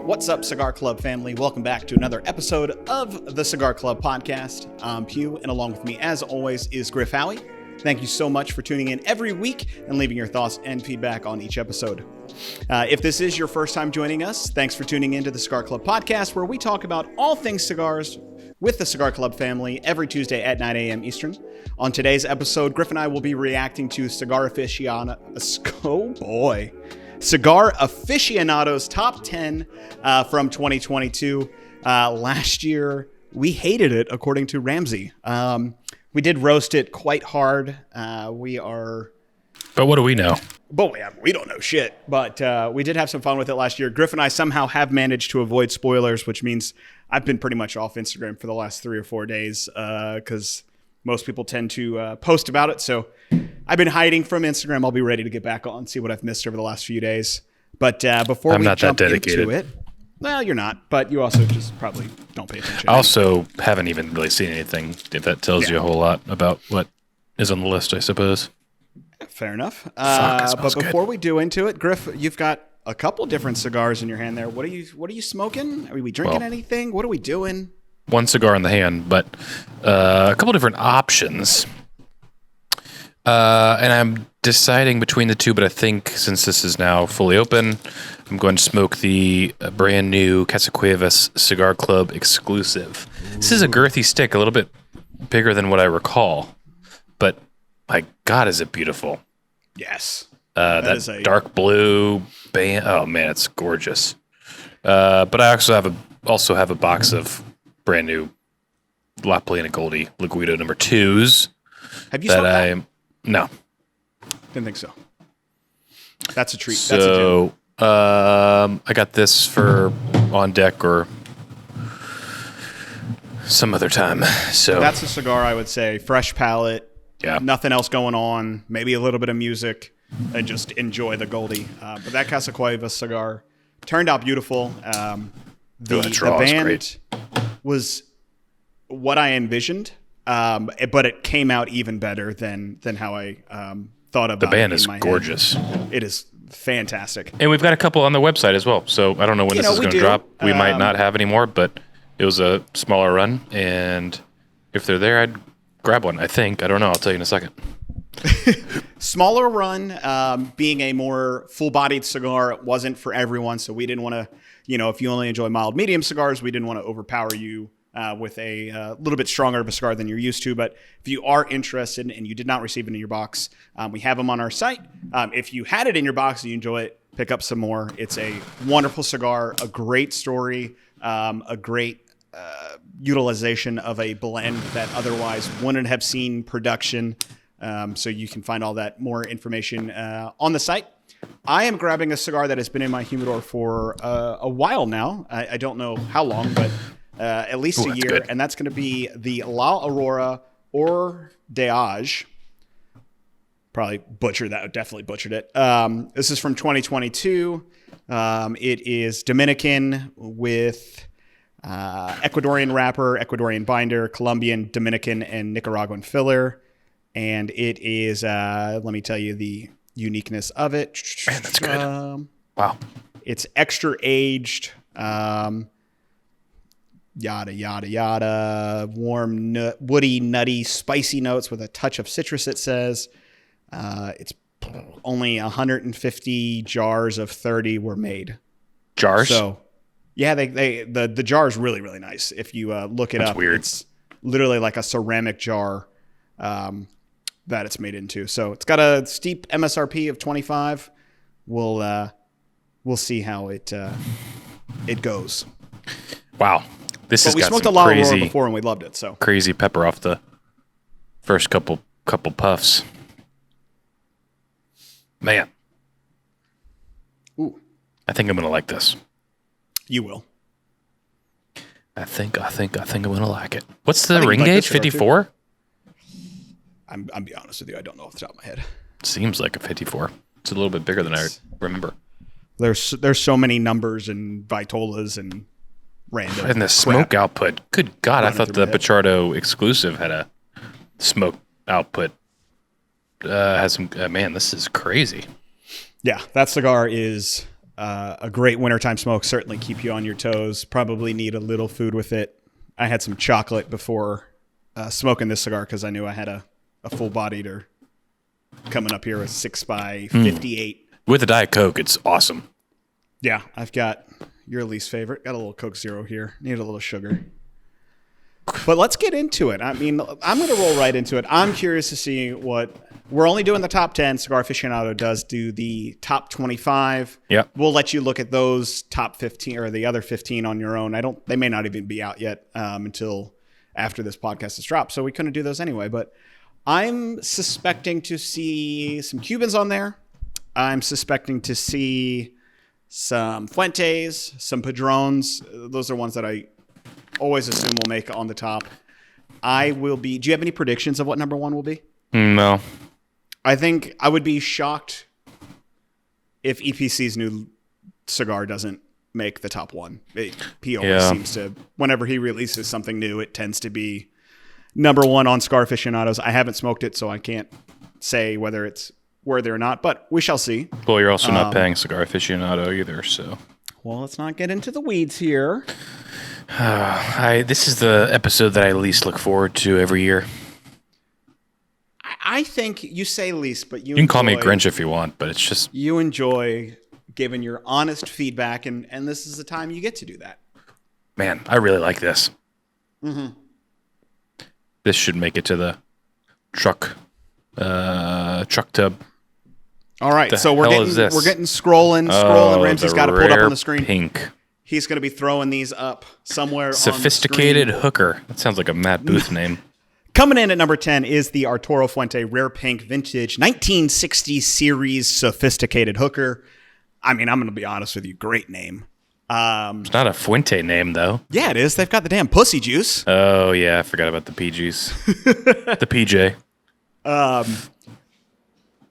What's up, Cigar Club family? Welcome back to another episode of the Cigar Club podcast. I'm Pugh, and along with me, as always, is Griff Howie. Thank you so much for tuning in every week and leaving your thoughts and feedback on each episode. If this is your first time joining us, thanks for tuning in to the Cigar Club podcast, where we talk about all things cigars with the Cigar Club family every Tuesday at 9 a.m. Eastern. On today's episode, Griff and I will be reacting to Cigar Aficionado. Cigar Aficionado's top 10 from 2022. Last year, we hated it, according to Ramsey. We did roast it quite hard. But what do we know? But we don't know shit. But we did have some fun with it last year. Griff and I somehow have managed to avoid spoilers, which means I've been pretty much off Instagram for the last 3 or 4 days because most people tend to post about it. So I've been hiding from Instagram. I'll be ready to get back on, see what I've missed over the last few days. But before I'm we not jump that dedicated. into it, well, you're not, but you also just probably don't pay attention. I also haven't even really seen anything, if that tells you a whole lot about what is on the list, I suppose. Fair enough. But before we do into it, Griff, you've got a couple different cigars in your hand there. What are you smoking? Are we drinking anything? What are we doing? One cigar in the hand, but a couple different options. And I'm deciding between the two, but I think since this is now fully open, I'm going to smoke the brand new Casa Cuevas Cigar Club exclusive. This is a girthy stick, a little bit bigger than what I recall, but my God, is it beautiful. Yes. That is dark blue band. Oh man, it's gorgeous. But I also have a box of brand new La Plena Goldie Laguido number 2s. Have you smoked that? No. Didn't think so. That's a treat. So, I got this for on deck or some other time. So that's a cigar, I would say. Fresh palate. Yeah. Nothing else going on. Maybe a little bit of music and just enjoy the Goldie. But that Casa Cuevas cigar turned out beautiful. The band was what I envisioned. But it came out even better than how I thought about it. The band is gorgeous. It is fantastic. And we've got a couple on the website as well. So I don't know when this is going to drop. We might not have any more, but it was a smaller run. And if they're there, I'd grab one, I think. I don't know. I'll tell you in a second. Smaller run, being a more full-bodied cigar, it wasn't for everyone. So we didn't want to, if you only enjoy mild, medium cigars, we didn't want to overpower you with a little bit stronger of a cigar than you're used to. But if you are interested and you did not receive it in your box, we have them on our site. If you had it in your box and you enjoy it, pick up some more. It's a wonderful cigar, a great story, a great utilization of a blend that otherwise wouldn't have seen production. So you can find all that more information on the site. I am grabbing a cigar that has been in my humidor for a while now. I don't know how long, but at least a year, and that's going to be the La Aurora Ordeage. Probably butchered that. Definitely butchered it. This is from 2022. It is Dominican with Ecuadorian wrapper, Ecuadorian binder, Colombian, Dominican, and Nicaraguan filler. And it is, let me tell you the uniqueness of it. Man, that's good. Wow. It's extra aged. Yada, yada, yada. Warm, woody, nutty, spicy notes with a touch of citrus, it says. It's only 150 jars of 30 were made. Jars? So, yeah, the jar is really, really nice. If you look it up, weird. It's literally like a ceramic jar that it's made into. So it's got a steep MSRP of 25. We'll see how it goes. Wow. This has got some we smoked a La Aurora before and we loved it. So crazy pepper off the first couple puffs. Man. Ooh. I think I'm gonna like this. You will. I think I'm gonna like it. What's the ring gauge? 54? I'm be honest with you, I don't know off the top of my head. Seems like a 54. It's a little bit bigger than I remember. There's so many numbers and Vitolas and random. And the smoke output. Good God, I thought the Pachardo exclusive had a smoke output. Has some man, this is crazy. Yeah, that cigar is a great wintertime smoke. Certainly keep you on your toes. Probably need a little food with it. I had some chocolate before smoking this cigar because I knew I had a full-bodied or coming up here, a 6x58. With a Diet Coke, it's awesome. Yeah, I've got your least favorite. Got a little Coke Zero here. Need a little sugar. But let's get into it. I mean, I'm going to roll right into it. I'm curious to see what... We're only doing the top 10. Cigar Aficionado does do the top 25. Yeah. We'll let you look at those top 15 or the other 15 on your own. They may not even be out yet until after this podcast is dropped. So we couldn't do those anyway. But I'm suspecting to see some Cubans on there. I'm suspecting to see some Fuentes, some Padrones. Those are ones that I always assume will make on the top. Do you have any predictions of what number one will be? No. I think I would be shocked if EPC's new cigar doesn't make the top one. He always seems to, whenever he releases something new, it tends to be number one on Cigar Aficionados. I haven't smoked it, so I can't say whether it's worthy or not, but we shall see. Well, you're also not paying Cigar Aficionado either, so. Well, let's not get into the weeds here. This is the episode that I least look forward to every year. I think you say least, but you can call me a Grinch if you want, but it's just... You enjoy giving your honest feedback, and this is the time you get to do that. Man, I really like this. Mm-hmm. This should make it to the truck tub. All right, so we're getting scrolling. Ramsey's got it pulled up on the screen. Pink. He's going to be throwing these up somewhere. Sophisticated on the screen. Hooker. That sounds like a Matt Booth name. Coming in at number 10 is the Arturo Fuente Rare Pink Vintage 1960 Series Sophisticated Hooker. I mean, I'm going to be honest with you. Great name. It's not a Fuente name, though. Yeah, it is. They've got the damn pussy juice. Oh, yeah. I forgot about the PGs. The PJ.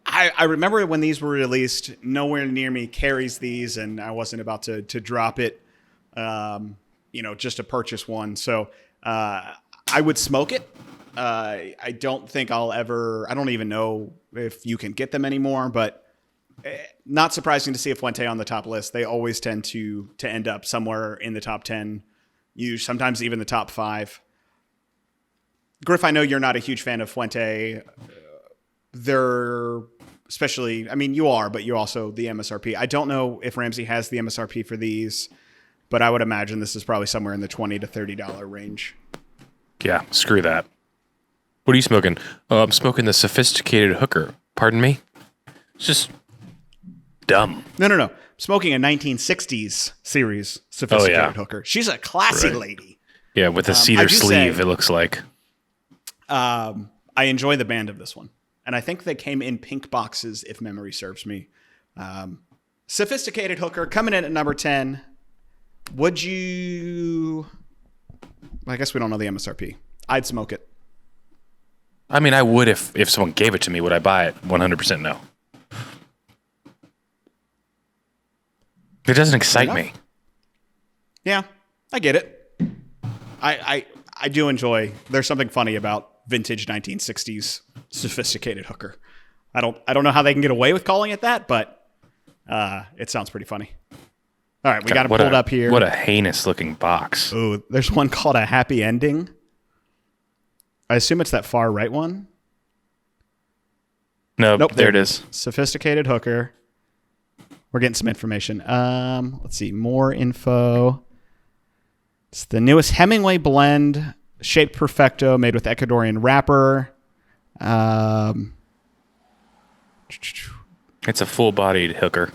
I remember when these were released, nowhere near me carries these, and I wasn't about to drop it, just to purchase one. So I would smoke it. I don't think I don't even know if you can get them anymore, but not surprising to see a Fuente on the top list. They always tend to end up somewhere in the top 10, sometimes even the top 5. Griff, I know you're not a huge fan of Fuente. They're especially, I mean, you are, but you also the MSRP. I don't know if Ramsey has the MSRP for these, but I would imagine this is probably somewhere in the $20 to $30 range. Yeah, screw that. What are you smoking? Oh, I'm smoking the Sophisticated Hooker. Pardon me? It's just dumb. No. I'm smoking a 1960s series Sophisticated Hooker. She's a classy lady. Yeah, with a cedar sleeve, it looks like. I enjoy the band of this one. And I think they came in pink boxes, if memory serves me. Sophisticated Hooker coming in at number 10. Would you... I guess we don't know the MSRP. I'd smoke it. I mean, I would if someone gave it to me. Would I buy it? 100% no. It doesn't excite me. Yeah, I get it. I do enjoy... There's something funny about vintage 1960s Sophisticated Hooker. I don't know how they can get away with calling it that, but it sounds pretty funny. All right, we got it pulled up here. What a heinous looking box. Oh, there's one called a Happy Ending. I assume it's that far right one. Nope, there it is. Sophisticated Hooker. We're getting some information. Let's see, more info. It's the newest Hemingway blend, shaped perfecto, made with Ecuadorian wrapper. It's a full-bodied hooker.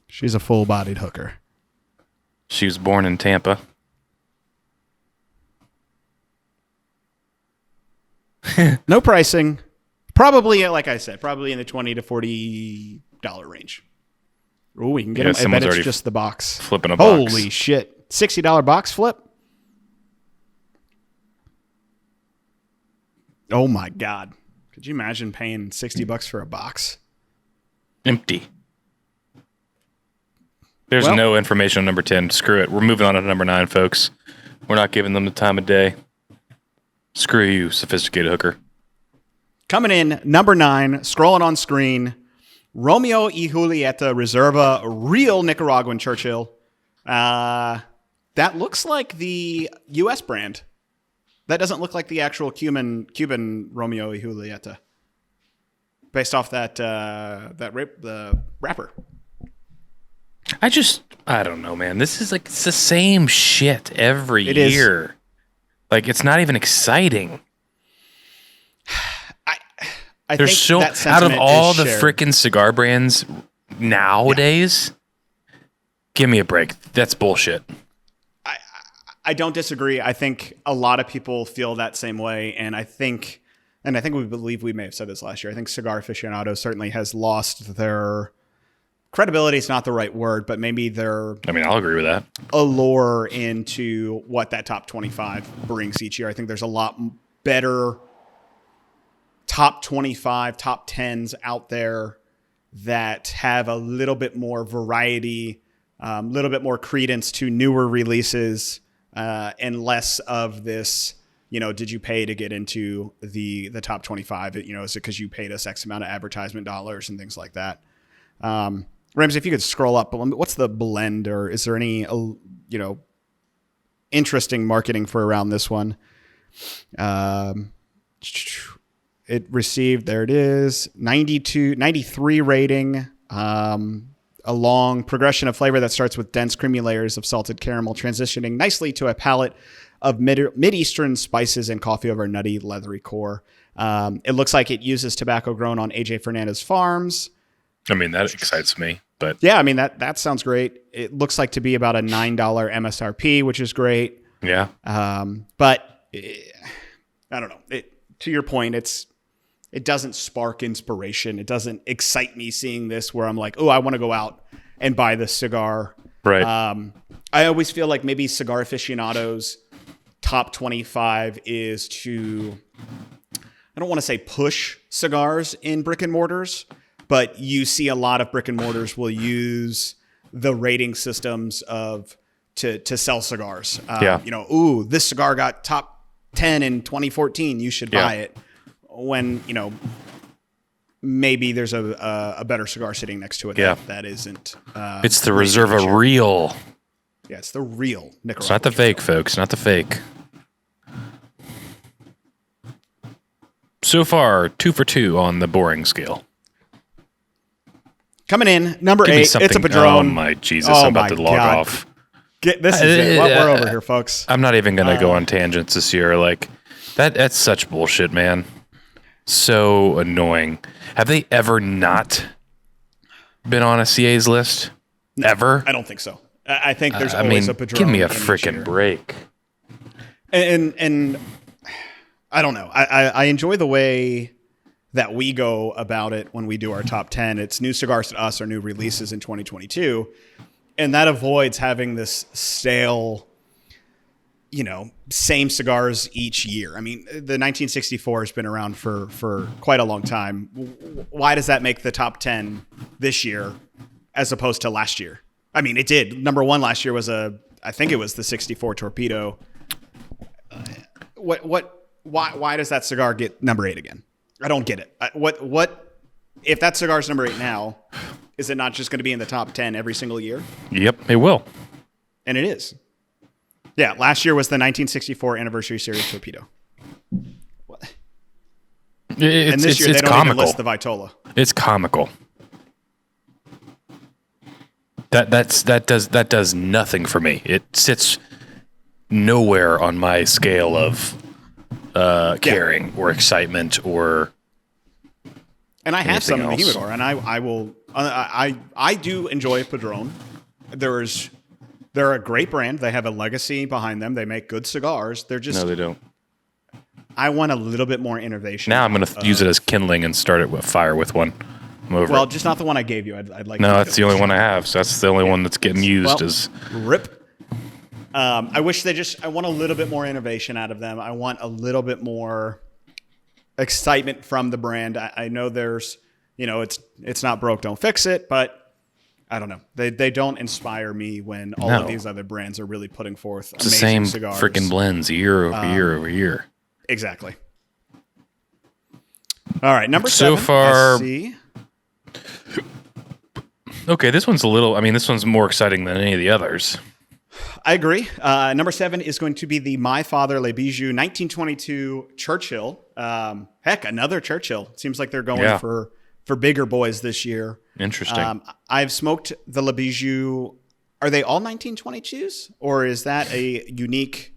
She's a full-bodied hooker. She was born in Tampa. No pricing. Probably, like I said, probably in the $20 to $40 range. Oh, we can get them. I bet it's just the box. Flipping a box. Holy shit. $60 box flip? Oh my God. Could you imagine paying $60 for a box? Empty. There's no information on number 10. Screw it. We're moving on to number 9, folks. We're not giving them the time of day. Screw you, Sophisticated Hooker. Coming in, number 9, scrolling on screen, Romeo y Julieta Reserva, real Nicaraguan Churchill. That looks like the U.S. brand. That doesn't look like the actual Cuban Romeo y Julieta. Based off the wrapper. I don't know, man. This is like, it's the same shit every year. Is. Like, it's not even exciting. I There's think so, that out of all the shared. freaking cigar brands nowadays, give me a break. That's bullshit. I don't disagree. I think a lot of people feel that same way, and I think we believe we may have said this last year. I think Cigar Aficionado certainly has lost their credibility. Is not the right word, but maybe their I'll agree with that. allure into what that top 25 brings each year. I think there's a lot better top 25, top 10s out there that have a little bit more variety, a little bit more credence to newer releases, and less of this, did you pay to get into the top 25? Is it because you paid us X amount of advertisement dollars and things like that? Ramsey, if you could scroll up, what's the blend, or is there any, interesting marketing for around this one? It received, there it is, 93 rating, a long progression of flavor that starts with dense, creamy layers of salted caramel, transitioning nicely to a palette of Mid-Eastern spices and coffee over a nutty, leathery core. It looks like it uses tobacco grown on A.J. Fernandez farms. That excites me. But yeah, that sounds great. It looks like to be about a $9 MSRP, which is great. Yeah. But I don't know. To your point, it doesn't spark inspiration. It doesn't excite me seeing this where I'm like, oh, I want to go out and buy this cigar. Right. I always feel like maybe Cigar Aficionado's top 25 is to, I don't want to say push cigars in brick and mortars, but you see a lot of brick and mortars will use the rating systems to sell cigars. This cigar got top 10 in 2014. You should buy it. When, maybe there's a better cigar sitting next to it that isn't. It's the Reserva Real. Yeah, it's the real Nicaraguan. It's not the fake, folks. Not the fake. So far, 2 for 2 on the boring scale. Coming in, number Give 8, me it's something. a Padron. Oh, my Jesus. I'm about to log off. This is it. We're over here, folks. I'm not even going to go on tangents this year. Like, that's such bullshit, man. So annoying. Have they ever not been on a CA's list? No, ever? I don't think so. I think there's always a Padron. Give me a freaking break. And I don't know. I enjoy the way that we go about it when we do our top 10. It's new cigars to us or new releases in 2022. And that avoids having this stale, same cigars each year. The 1964 has been around for quite a long time. Why does that make the top 10 this year as opposed to last year? It did. Number 1 last year was I think it was the 64 Torpedo. Why does that cigar get number 8 again? I don't get it. What if that cigar's number 8 now, is it not just going to be in the top 10 every single year? Yep, it will. And it is. Yeah, last year was the 1964 Anniversary Series Torpedo. What? And this year they don't even list the Vitola. It's comical. That does nothing for me. It sits nowhere on my scale of caring or excitement or. And I have some in the humidor, and I will. I do enjoy Padron. They're a great brand. They have a legacy behind them. They make good cigars. They're just no, they don't. I want a little bit more innovation. Now I'm going to use it as kindling and start it with fire with one. I'm over. Well, just not the one I gave you. I'd like. No, that's the only one I have. So that's the only one that's getting used. Rip. I wish I want a little bit more innovation out of them. I want a little bit more excitement from the brand. I know there's, it's not broke, don't fix it, but I don't know. They don't inspire me when all of these other brands are really putting forth it's the same cigars. Freaking blends year over year over year. Exactly. All right, number 7. So far, Okay, this one's this one's more exciting than any of the others. I agree. Number 7 is going to be the My Father Le Bijou 1922 Churchill. Heck, another Churchill. It seems like they're going for bigger boys this year. Interesting. I've smoked the Le Bijou. Are they all 1922s? Or is that a unique...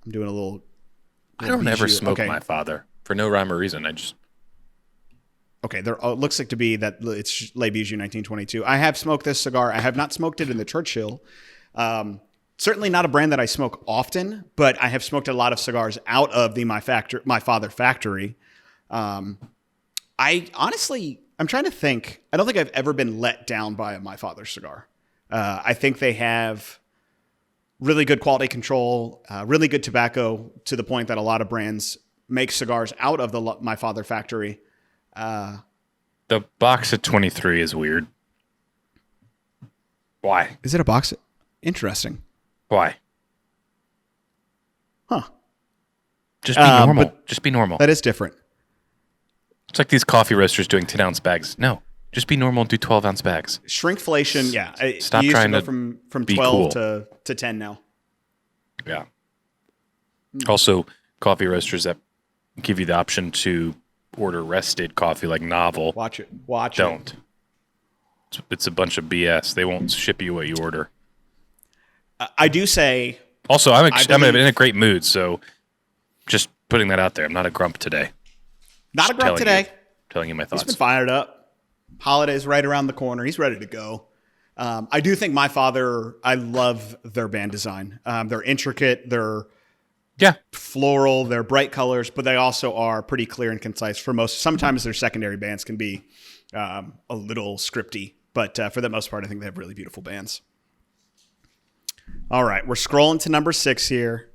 I'm doing a little... I don't ever smoke My Father for no rhyme or reason. Okay, there looks like to be that it's Le Bijou 1922. I have smoked this cigar. I have not smoked it in the Churchill. Certainly not a brand that I smoke often, but I have smoked a lot of cigars out of the My Father factory. I'm trying to think. I don't think I've ever been let down by a My Father cigar. I think they have really good quality control, really good tobacco, to the point that a lot of brands make cigars out of the My Father factory. The box at 23 is weird. Why? Is it a box? Interesting. Why? Huh. Just be normal. Just be normal. That is different. It's like these coffee roasters doing 10-ounce bags. No, just be normal and do 12-ounce bags. Shrinkflation, yeah. Stop trying to from be 12 cool. to 10 now. Yeah. Also, coffee roasters that give you the option to order rested coffee like Novel. Watch it. Don't. It's a bunch of BS. They won't ship you what you order. I do say... Also, I'm in a great mood, so just putting that out there. I'm not a grump today. Not a grump today. Telling you my thoughts. He's been fired up. Holiday's right around the corner. He's ready to go. I do think My Father, I love their band design. They're intricate. They're floral. They're bright colors, but they also are pretty clear and concise for most. Sometimes their secondary bands can be a little scripty, but for the most part, I think they have really beautiful bands. All right, we're scrolling to number 6 here.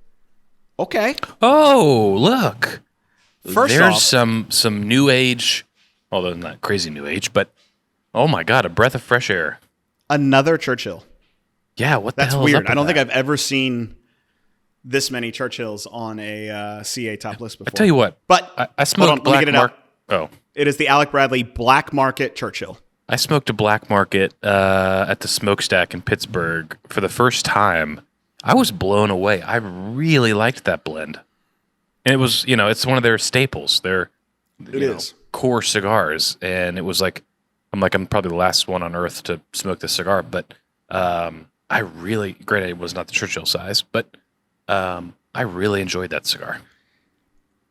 Okay. Oh, look. There's off, some new age, although not crazy new age, but oh my God, a breath of fresh air. Another Churchill. Yeah, what the That's hell weird. is up with I don't that? think I've ever seen this many Churchills on a CA top list before. I tell you what, but I smoked Black Market. Oh, it is the Alec Bradley Black Market Churchill. I smoked a Black Market at the Smokestack in Pittsburgh for the first time. I was blown away. I really liked that blend. And it was, it's one of their staples. Their core cigars. And it was like, I'm probably the last one on earth to smoke this cigar. But I really, granted, it was not the Churchill size, but I really enjoyed that cigar.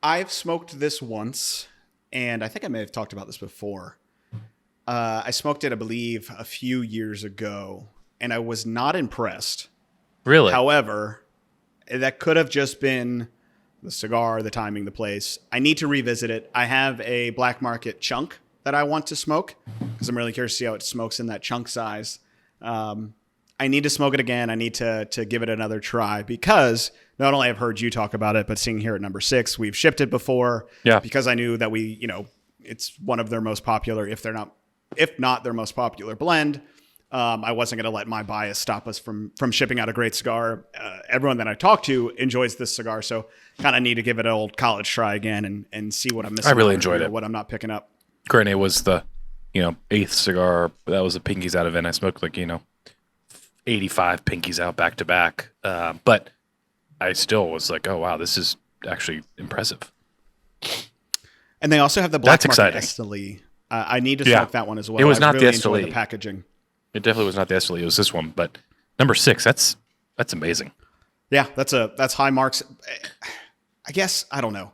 I've smoked this once, and I think I may have talked about this before. I smoked it, I believe, a few years ago, and I was not impressed. Really? However, that could have just been the cigar, the timing, the place. I need to revisit it. I have a Black Market chunk that I want to smoke because I'm really curious to see how it smokes in that chunk size. I need to smoke it again. I need to give it another try because not only I've heard you talk about it, but seeing here at number 6, we've shipped it before. Yeah. Because I knew that it's one of their most popular, if not their most popular blend. I wasn't going to let my bias stop us from shipping out a great cigar. Everyone that I talk to enjoys this cigar, so kind of need to give it an old college try again and see what I'm missing. I really enjoyed it. What I'm not picking up. Granted, it was the 8th cigar that was the pinkies out of it. And I smoked 85 pinkies out back to back, but I still was like, oh wow, this is actually impressive. And they also have the Black That's Market exciting. Esteli. I need to smoke that one as well. It was not really the enjoy Esteli. the packaging. It definitely was not the Esteli. It was this one. But number 6, that's amazing. Yeah, that's high marks. I guess, I don't know.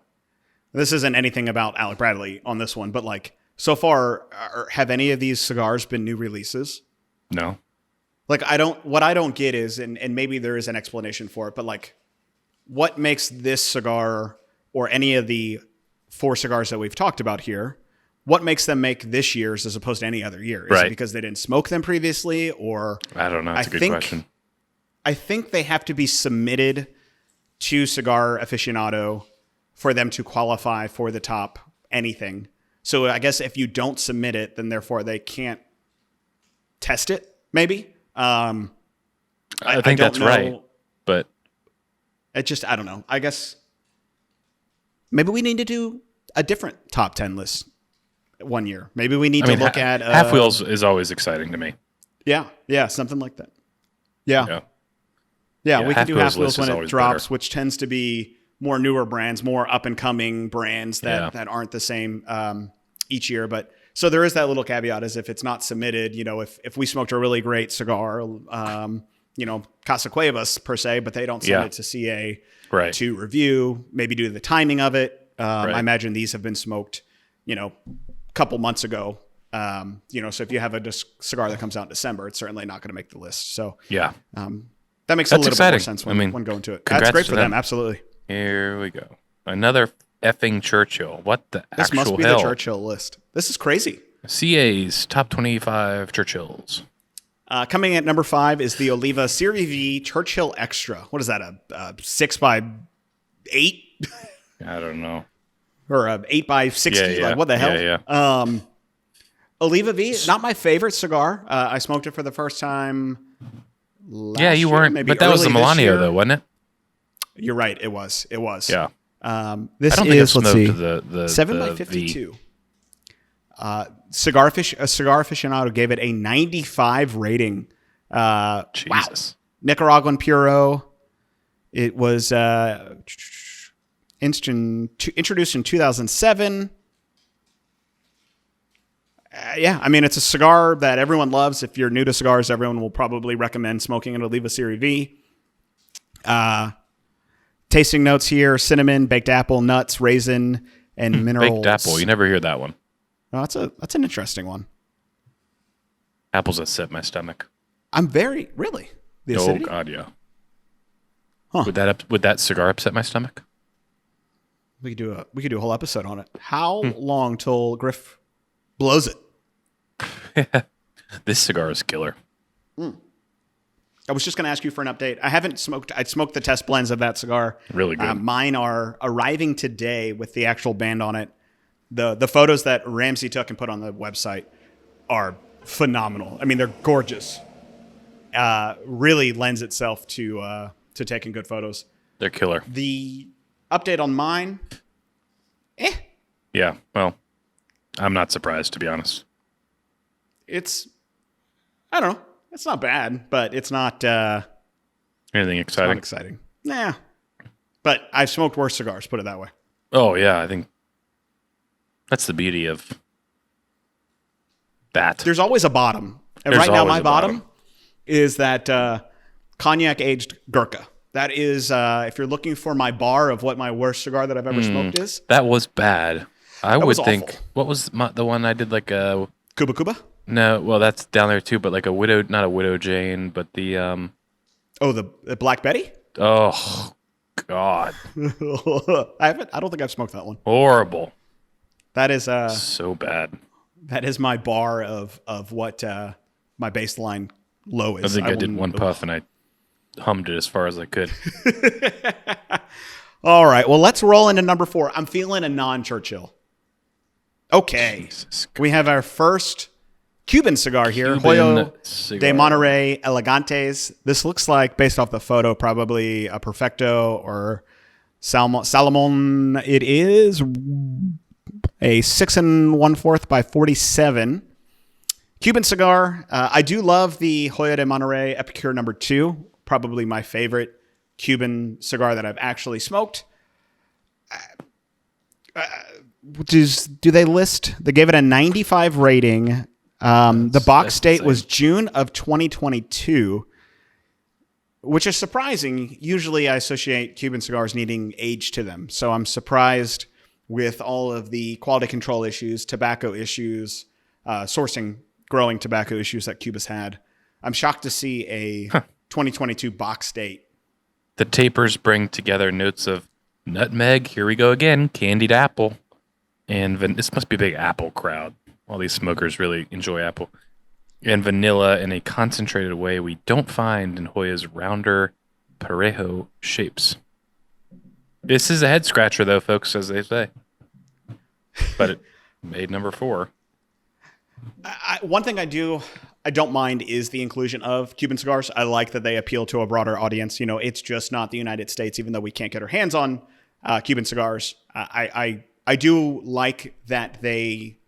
This isn't anything about Alec Bradley on this one, but so far, have any of these cigars been new releases? No. What I don't get is, and maybe there is an explanation for it, but what makes this cigar or any of the 4 cigars that we've talked about here, what makes them make this year's as opposed to any other year? Is it because they didn't smoke them previously, or I don't know. That's a good question. I think they have to be submitted to Cigar Aficionado for them to qualify for the top anything. So I guess if you don't submit it, then therefore they can't test it, maybe. I think that's know. right, but I don't know. I guess maybe we need to do a different top 10 list one year. Maybe we need to look at Half Wheels is always exciting to me. Yeah, something like that. Yeah, we can do Half Wheels when it drops, which tends to be more newer brands, more up and coming brands that aren't the same each year. But so there is that little caveat, as if it's not submitted. If we smoked a really great cigar, Casa Cuevas per se, but they don't send it to CA to review, maybe due to the timing of it. I imagine these have been smoked, a couple months ago. So if you have a cigar that comes out in December, it's certainly not going to make the list. So that makes a little bit more sense when going to it. That's great for them. Absolutely. Here we go. Another effing Churchill. What the actual hell? This must be the Churchill list. This is crazy. CA's top 25 Churchills. Coming at number 5 is the Oliva Serie V Churchill Extra. What is that? A 6x8? I don't know. Or a 8x60? Like, what the hell? Yeah. Oliva V, not my favorite cigar. I smoked it for the first time last year. You weren't. But that was the Milano, though, wasn't it? You're right. It was. Yeah. This I don't think I've smoked the 7x52. Cigar Aficionado gave it a 95 rating. Jesus. Wow. Nicaraguan Puro. It was introduced in 2007. It's a cigar that everyone loves. If you're new to cigars, everyone will probably recommend smoking an Oliva Serie V. Tasting notes here: cinnamon, baked apple, nuts, raisin, and minerals. Baked apple. You never hear that one. Oh, that's an interesting one. Apples upset my stomach. I'm very really the acidity? Oh God, yeah. Huh. Would that cigar upset my stomach? We could do a whole episode on it. How long till Griff blows it? This cigar is killer. I was just going to ask you for an update. I haven't smoked. I smoked the test blends of that cigar. Really good. Mine are arriving today with the actual band on it. The photos that Ramsey took and put on the website are phenomenal. I mean, they're gorgeous. Really lends itself to taking good photos. They're killer. The update on mine, Yeah, well, I'm not surprised, to be honest. I don't know. It's not bad, but it's not anything exciting. Not exciting. Nah. But I've smoked worse cigars, put it that way. Oh, yeah, I think that's the beauty of that. There's always a bottom. And right now, my bottom is that cognac aged Gurkha. That is, if you're looking for my bar of what my worst cigar that I've ever smoked is. That was bad. I would think. Awful. What was the one I did like a Cuba? No, well that's down there too, but like not a Widow Jane, but the the Black Betty? Oh God. I don't think I've smoked that one. Horrible. That is so bad. That is my bar of what my baseline low is. I think I did one puff and I hummed it as far as I could. All right, well let's roll into number 4. I'm feeling a non-Churchill. Okay. We have our first Cuban cigar here, Hoyo de Monterrey Elegantes. This looks like, based off the photo, probably a Perfecto or Salomon. It is a 6 1/4 by 47 Cuban cigar. I do love the Hoyo de Monterrey Epicure number 2. Probably my favorite Cuban cigar that I've actually smoked. Do they list? They gave it a 95 rating. The box date was June of 2022, which is surprising. Usually I associate Cuban cigars needing age to them. So I'm surprised with all of the quality control issues, tobacco issues, growing tobacco issues that Cuba's had. I'm shocked to see a 2022 box date. The tapers bring together notes of nutmeg. Here we go again. Candied apple. And this must be a big apple crowd. All these smokers really enjoy apple. And vanilla in a concentrated way we don't find in Hoya's rounder parejo shapes. This is a head scratcher, though, folks, as they say. But it made number 4. One thing I don't mind is the inclusion of Cuban cigars. I like that they appeal to a broader audience. It's just not the United States, even though we can't get our hands on Cuban cigars. I do like that they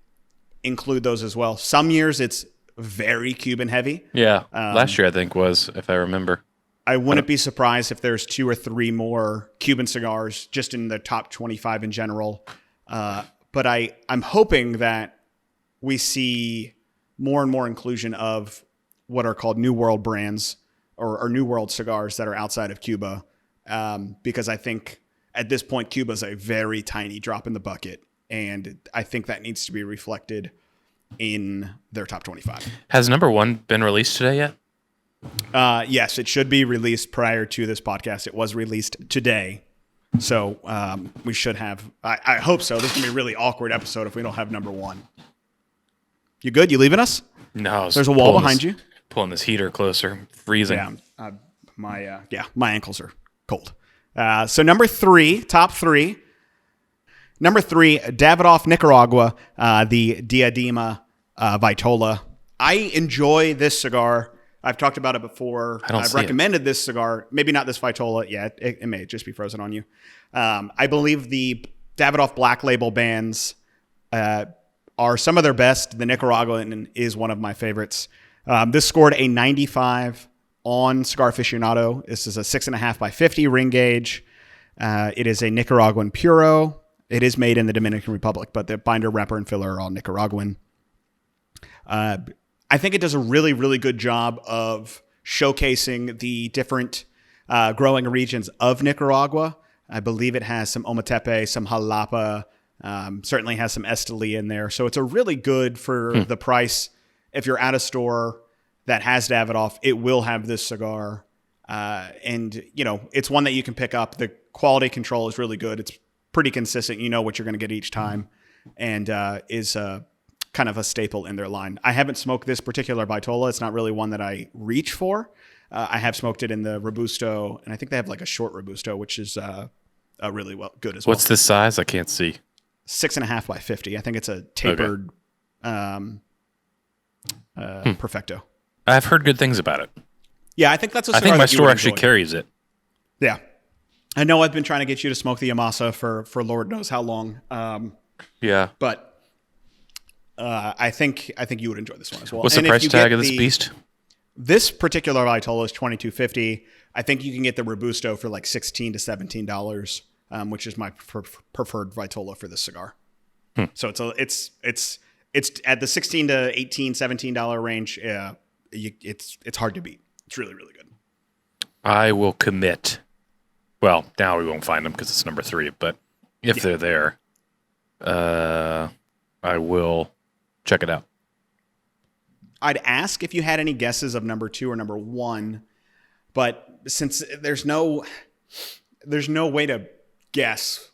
include those as well. Some years it's very Cuban heavy. Yeah. Last year, I think, was, if I remember. I wouldn't be surprised if there's 2 or 3 more Cuban cigars just in the top 25 in general. But I'm hoping that we see more and more inclusion of what are called New World brands or New World cigars that are outside of Cuba. Because I think at this point, Cuba's a very tiny drop in the bucket. And I think that needs to be reflected in their top 25. Has number 1 been released today yet? Yes, it should be released prior to this podcast. It was released today. So we should have, I hope so. This is going to be a really awkward episode if we don't have number 1. You good? You leaving us? No. There's a wall behind you. Pulling this heater closer. Freezing. Yeah, my ankles are cold. So number 3, top 3. Number 3, Davidoff Nicaragua, the Diadema Vitola. I enjoy this cigar. I've talked about it before. I've recommended this cigar. Maybe not this Vitola. Yeah, it may just be frozen on you. I believe the Davidoff Black Label bands are some of their best. The Nicaraguan is one of my favorites. This scored a 95 on Cigar Aficionado. This is a 6.5 by 50 ring gauge. It is a Nicaraguan Puro. It is made in the Dominican Republic, but the binder, wrapper, and filler are all Nicaraguan. I think it does a really, really good job of showcasing the different growing regions of Nicaragua. I believe it has some Ometepe, some Jalapa, certainly has some Esteli in there. So it's a really good for the price. If you're at a store that has Davidoff, it will have this cigar. And, it's one that you can pick up. The quality control is really good. It's pretty consistent. You know what you're going to get each time, and is kind of a staple in their line. I haven't smoked this particular Vitola. It's not really one that I reach for. I have smoked it in the Robusto, and I think they have like a short Robusto, which is really good as well. What's the size? I can't see. 6.5 by 50. I think it's a tapered Perfecto. I've heard good things about it. Yeah, I think that's a cigar I think my that you store would actually enjoy. carries it. Yeah. I know I've been trying to get you to smoke the Amasa for Lord knows how long. Yeah. But I think you would enjoy this one as well. What's the price tag of this beast? This particular Vitola is $22.50. I think you can get the Robusto for like $16 to $17, which is my preferred Vitola for this cigar. So it's at the $16 to $18, $17 range. It's hard to beat. It's really, really good. I will commit. Well, now we won't find them because it's number 3. But if they're there, I will check it out. I'd ask if you had any guesses of number 2 or number 1, but since there's no way to guess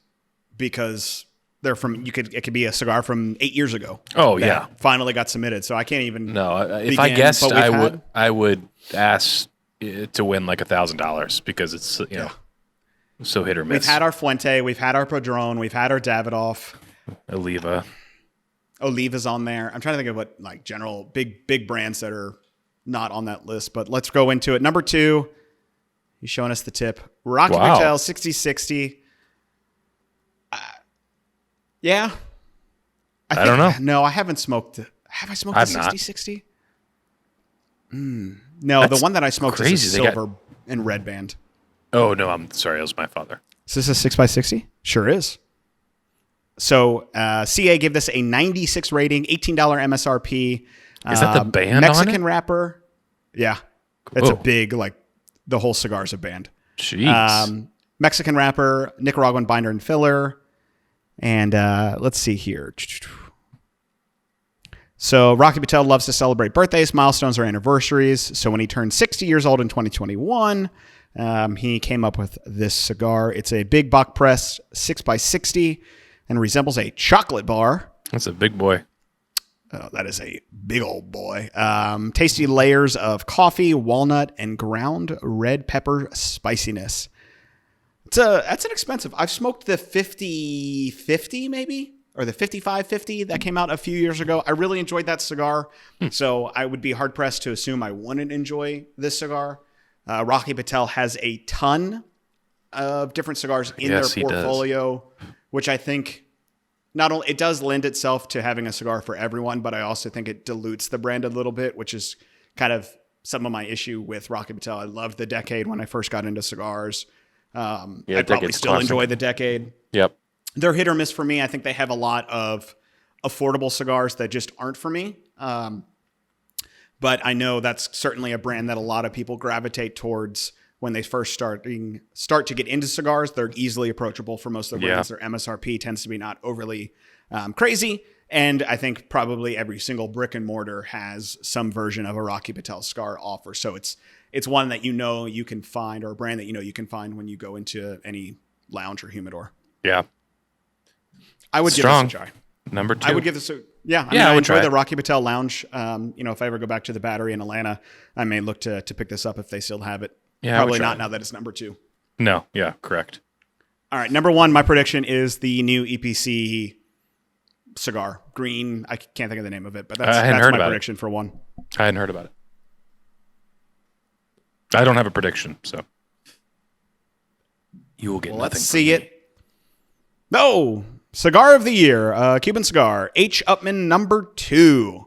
because it could be a cigar from 8 years ago. Oh yeah, finally got submitted. So I can't even. No, if I guessed, I would ask to win like $1,000 because it's so hit or miss. We've had our Fuente, we've had our Padron, we've had our Davidoff. Oliva's on there. I'm trying to think of what like general big brands that are not on that list, but let's go into it. Number 2, he's showing us the tip. Rocky Patel 6060. Yeah. I don't know. No, I haven't smoked. Have I smoked the 6060? No, that's the one that I smoked is a silver and red band. Oh, no, I'm sorry. It was my father. Is this a 6x60? Sure is. So CA gave this a 96 rating, $18 MSRP. Is that the band Mexican on it? wrapper. Yeah. It's a big, like, the whole cigar's a band. Jeez. Mexican wrapper, Nicaraguan binder and filler. And let's see here. So Rocky Patel loves to celebrate birthdays, milestones, or anniversaries. So when he turned 60 years old in 2021, he came up with this cigar. It's a big buck press 6x60 and resembles a chocolate bar. That's a big boy. Oh, that is a big old boy. Tasty layers of coffee, walnut, and ground red pepper spiciness. That's an expensive. I've smoked the 50-50 maybe, or the 55-50 that came out a few years ago. I really enjoyed that cigar, so I would be hard-pressed to assume I wouldn't enjoy this cigar. Rocky Patel has a ton of different cigars in their portfolio, which I think not only it does lend itself to having a cigar for everyone, but I also think it dilutes the brand a little bit, which is kind of some of my issue with Rocky Patel. I loved the Decade when I first got into cigars. I probably still enjoy the Decade. Yep. They're hit or miss for me. I think they have a lot of affordable cigars that just aren't for me. But I know that's certainly a brand that a lot of people gravitate towards when they first start to get into cigars. They're easily approachable for most of the brands. Their MSRP tends to be not overly crazy. And I think probably every single brick and mortar has some version of a Rocky Patel cigar offer. So it's one that you can find, or a brand that you can find when you go into any lounge or humidor. Yeah. I would give this a try. Number 2. I would give this I enjoy the Rocky Patel Lounge. If I ever go back to the Battery in Atlanta, I may look to pick this up if they still have it. Yeah, probably not now that it's number 2. No, yeah, correct. All right, number 1, my prediction is the new EPC cigar. Green, I can't think of the name of it, but that's my prediction for 1. I hadn't heard about it. I don't have a prediction, so you will get nothing. Let's see it. No! Cigar of the Year, Cuban cigar, H. Upmann number 2.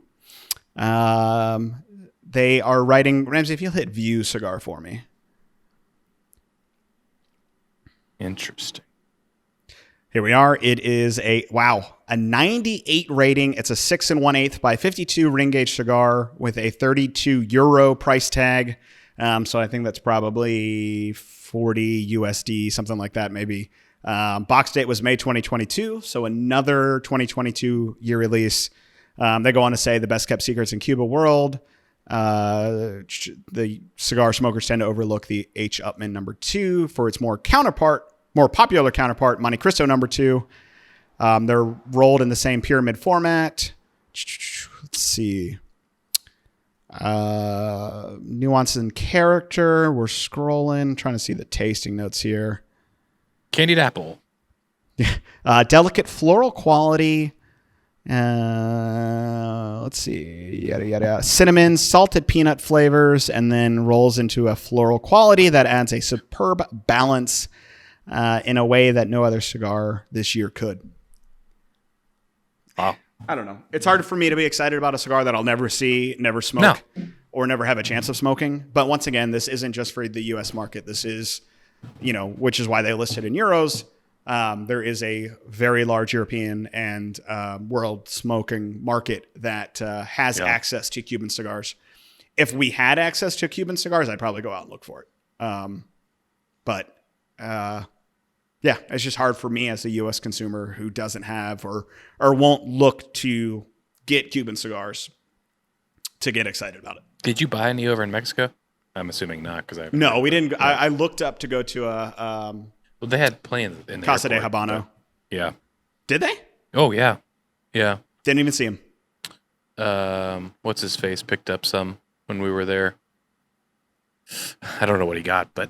They are writing, Ramsey, if you'll hit view cigar for me. Interesting. Here we are. It is a 98 rating. It's a 6 1/8 by 52 ring gauge cigar with a €32 price tag. So I think that's probably 40 USD, something like that, maybe. Box date was May 2022, so another 2022 year release. They go on to say the best kept secrets in Cuba world. The cigar smokers tend to overlook the H. Upmann number 2 for its more popular counterpart, Monte Cristo number 2. They're rolled in the same pyramid format. Let's see. Nuance and character. We're scrolling, trying to see the tasting notes here. Candied apple. Delicate floral quality. Let's see. Yada, yada. Cinnamon, salted peanut flavors, and then rolls into a floral quality that adds a superb balance in a way that no other cigar this year could. Wow. I don't know. It's hard for me to be excited about a cigar that I'll never see, never smoke, or never have a chance of smoking. But once again, this isn't just for the U.S. market. This is, which is why they listed in euros. There is a very large European and world smoking market that has access to Cuban cigars. If we had access to Cuban cigars, I'd probably go out and look for it. But it's just hard for me as a U.S. consumer who doesn't have or won't look to get Cuban cigars to get excited about it. Did you buy any over in Mexico? I'm assuming not, because No, we didn't. I looked up to go to a. Well, they had plenty in the Casa de airport, Habano. Yeah. Did they? Oh, yeah. Yeah. Didn't even see him. What's his face picked up some when we were there. I don't know what he got, but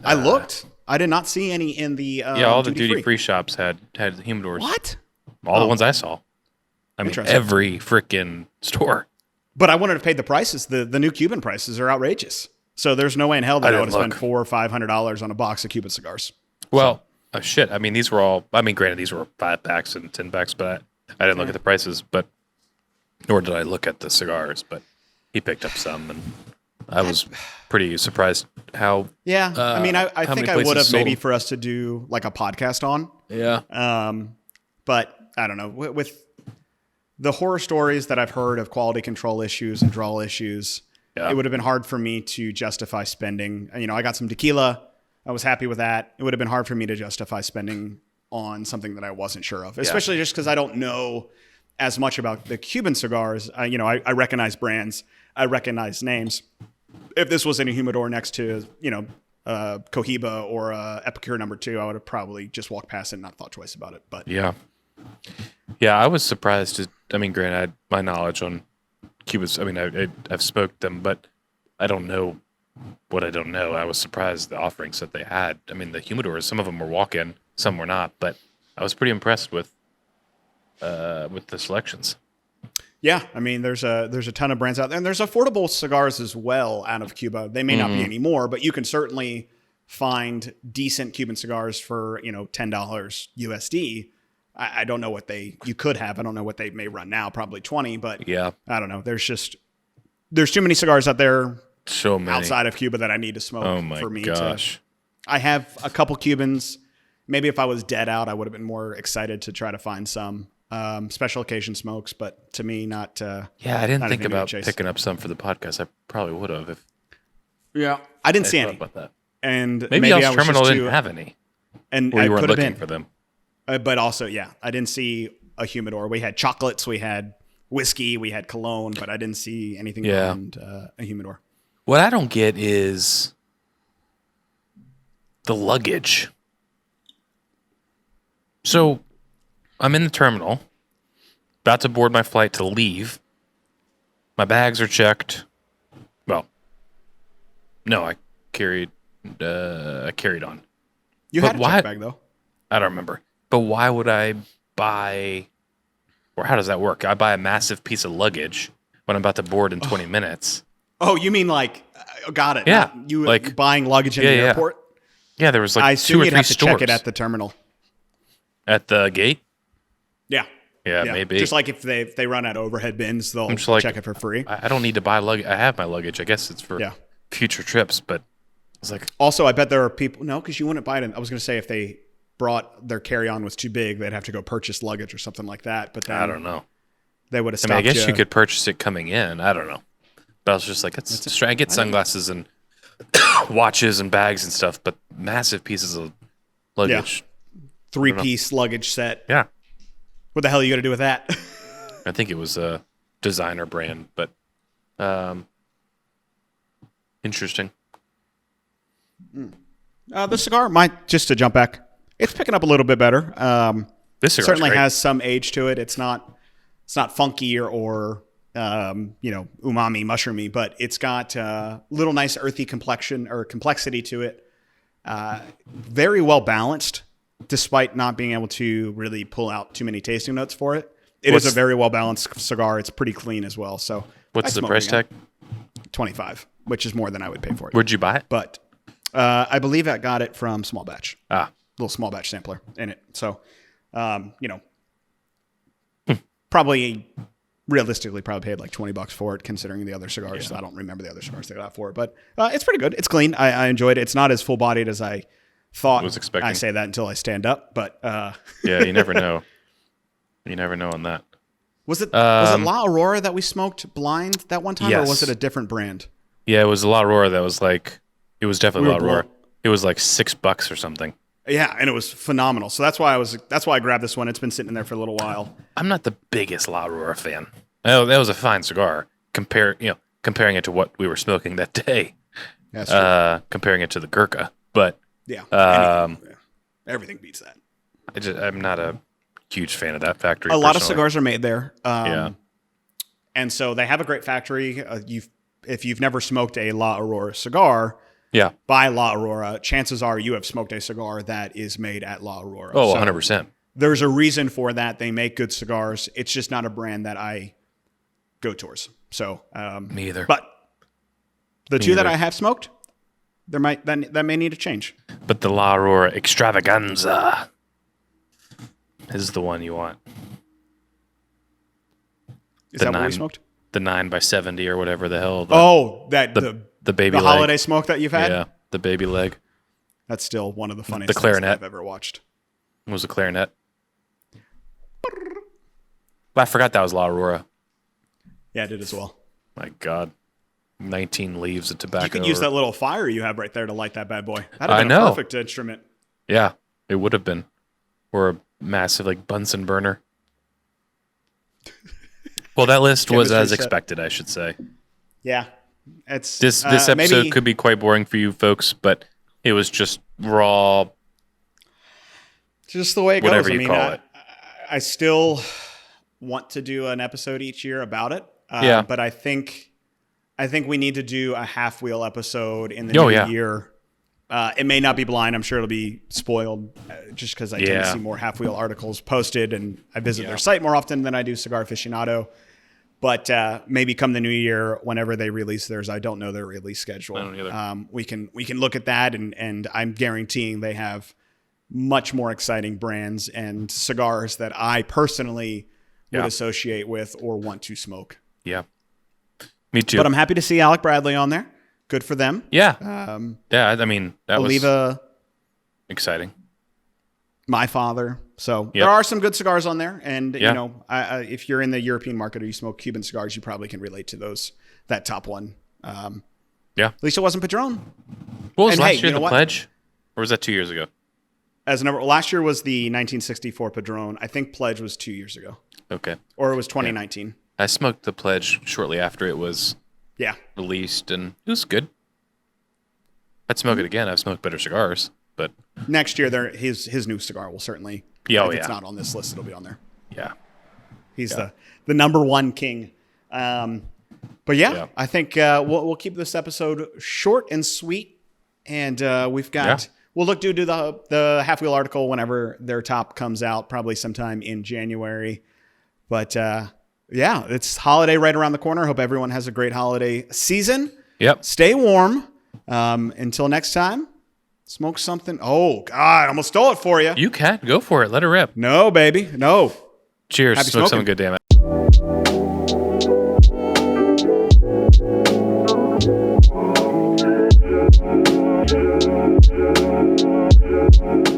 I looked. I did not see any in the all the duty-free shops had humidors. What? All the ones I saw. I mean, every freaking store. But I wouldn't have paid the prices. The new Cuban prices are outrageous. So there's no way in hell that I would have spent $400 or $500 on a box of Cuban cigars. Well, shit. I mean, these were all. I mean, granted, these were $5 and $10, but I didn't look at the prices. But nor did I look at the cigars. But he picked up some, and I was pretty surprised how. Yeah, I mean, I think I would have maybe for us to do like a podcast on. Yeah. But I don't know, with the horror stories that I've heard of quality control issues and drawl issues, it would have been hard for me to justify spending. I got some tequila. I was happy with that. It would have been hard for me to justify spending on something that I wasn't sure of, especially just because I don't know as much about the Cuban cigars. I recognize brands. I recognize names. If this was in a humidor next to, Cohiba or Epicure number 2, I would have probably just walked past it and not thought twice about it. But yeah, I was surprised. I mean, granted, I had my knowledge on Cubans. I mean, I've smoked them, but I don't know what I don't know. I was surprised the offerings that they had. I mean, the humidors, some of them were walk-in, some were not, but I was pretty impressed with the selections. Yeah, I mean, there's a ton of brands out there, and there's affordable cigars as well out of Cuba. They may not be anymore, but you can certainly find decent Cuban cigars for $10 USD I don't know what you could have. I don't know what they may run now, probably 20, but Yeah. I don't know. There's too many cigars out there So many. outside of Cuba that I need to smoke Oh my for me gosh. I have a couple Cubans. Maybe if I was dead out, I would have been more excited to try to find some special occasion smokes, but to me, not. Yeah, I didn't not think an about chase. picking up some for the podcast. I probably would have if Yeah, I didn't I see thought any. about that. And Maybe I Al's was Terminal just didn't have any. and Or I you weren't could have looking been for them. But also, yeah, I didn't see a humidor. We had chocolates, we had whiskey, we had cologne, but I didn't see anything beyond a humidor. What I don't get is the luggage. So I'm in the terminal, about to board my flight to leave. My bags are checked. Well, no, I carried on. You But had a why- check bag though. I don't remember. But why would I buy, or how does that work? I buy a massive piece of luggage when I'm about to board in 20 minutes. Oh, you mean like? Got it. Yeah, Not you like- buying luggage in the Yeah. airport. Yeah, there was I like assume 2 or you'd 3 have to stores. check it at the terminal. At the gate? Yeah. Yeah, maybe. Just like if they run out of overhead bins, they'll just like- check it for free. I don't need to buy luggage. I have my luggage. I guess it's for Yeah. future trips, but it's like, Also, I bet there are people. No, because you wouldn't buy it. I was going to say if they brought their carry-on was too big, they'd have to go purchase luggage or something like that. But then I don't know. They would have I stopped. mean, I guess you could purchase it coming in. I don't know. But I was just like, I get sunglasses and watches and bags and stuff, but massive pieces of luggage. 3-piece luggage set. Yeah. What the hell are you going to do with that? I think it was a designer brand, but interesting. The cigar might, just to jump back, it's picking up a little bit better. This cigar's Certainly great. has some age to it. It's not funky or umami, mushroomy, but it's got a little nice earthy complexion or complexity to it. Very well balanced, despite not being able to really pull out too many tasting notes for it. It is a very well balanced cigar. It's pretty clean as well. So What's I'd the smoke price again. tag? 25, which is more than I would pay for it. Where'd you buy it? But I believe I got it from Small Batch. Ah, Little small batch sampler in it. So, probably realistically probably paid like $20 for it, considering the other cigars. I don't remember the other cigars they got for it, but it's pretty good. It's clean. I enjoyed it. It's not as full bodied as I thought. Was expecting. I say that until I stand up, but yeah, you never know. You never know on that. was it La Aurora that we smoked blind that one time, or Yes. was it a different brand? Yeah, it was La Aurora that was like, it was definitely We La were Aurora. blown- It was like $6 or something. Yeah, and it was phenomenal. So that's why I grabbed this one. It's been sitting in there for a little while. I'm not the biggest La Aurora fan. Oh, that was a fine cigar. Comparing it to what we were smoking that day. That's true. Comparing it to the Gurkha. But Yeah. Everything beats that. I'm not a huge fan of that factory. A lot of personally. cigars are made there. Yeah. And so they have a great factory. If you've never smoked a La Aurora cigar Yeah. by La Aurora, chances are you have smoked a cigar that is made at La Aurora. Oh, So 100%. there's a reason for that. They make good cigars. It's just not a brand that I go towards. So, Me either. but the two that either. I have smoked, that may need a change. But the La Aurora Extravaganza is the one you want. Is The that what we nine- smoked? The 9x70 or whatever the hell. The baby leg. holiday smoke that you've had? Yeah, the baby leg. That's still one of the funniest The things clarinet. that I've ever watched. It was a clarinet. I forgot that was La Aurora. Yeah, I did as well. My God. 19 leaves of tobacco. You could use that little fire you have right there to light that bad boy. That'd have I been know. a perfect instrument. Yeah, it would have been. Or a massive like Bunsen burner. Well, that list was Chemistry as set. expected, I should say. Yeah. It's This episode maybe, could be quite boring for you folks, but it was just raw. just the way it whatever goes. you call it. I still want to do an episode each year about it. Yeah. But I think we need to do a half wheel episode in the Oh, new yeah. year. It may not be blind. I'm sure it'll be spoiled just because I tend to Yeah. see more half wheel articles posted, and I visit their site more often than I do Cigar Aficionado. But maybe come the new year, whenever they release theirs, I don't know their release schedule. I don't either. We can look at that, and I'm guaranteeing they have much more exciting brands and cigars that I personally would associate with or want to smoke. Yeah. Me too. But I'm happy to see Alec Bradley on there. Good for them. Yeah. I mean, that Oliva, was exciting. My Father. So there are some good cigars on there. And, you know, if you're in the European market or you smoke Cuban cigars, you probably can relate to that top one. At least it wasn't Padron. What was last year, the Pledge? Or was that 2 years ago? Last year was the 1964 Padron. I think Pledge was 2 years ago. Okay. Or it was 2019. Yeah. I smoked the Pledge shortly after it was released, and it was good. I'd smoke it again. I've smoked better cigars, but next year, his new cigar will certainly. If it's not on this list, it'll be on there. Yeah, he's the number one king. But I think we'll keep this episode short and sweet, and we've got. We'll do the Half Wheel article whenever their top comes out, probably sometime in January. But it's holiday right around the corner. Hope everyone has a great holiday season. Yep. Stay warm. Until next time, smoke something. Oh, God, I almost stole it for you. You can. Go for it. Let it rip. No, baby. No. Cheers. Happy Smoke smoking. something good, damn it.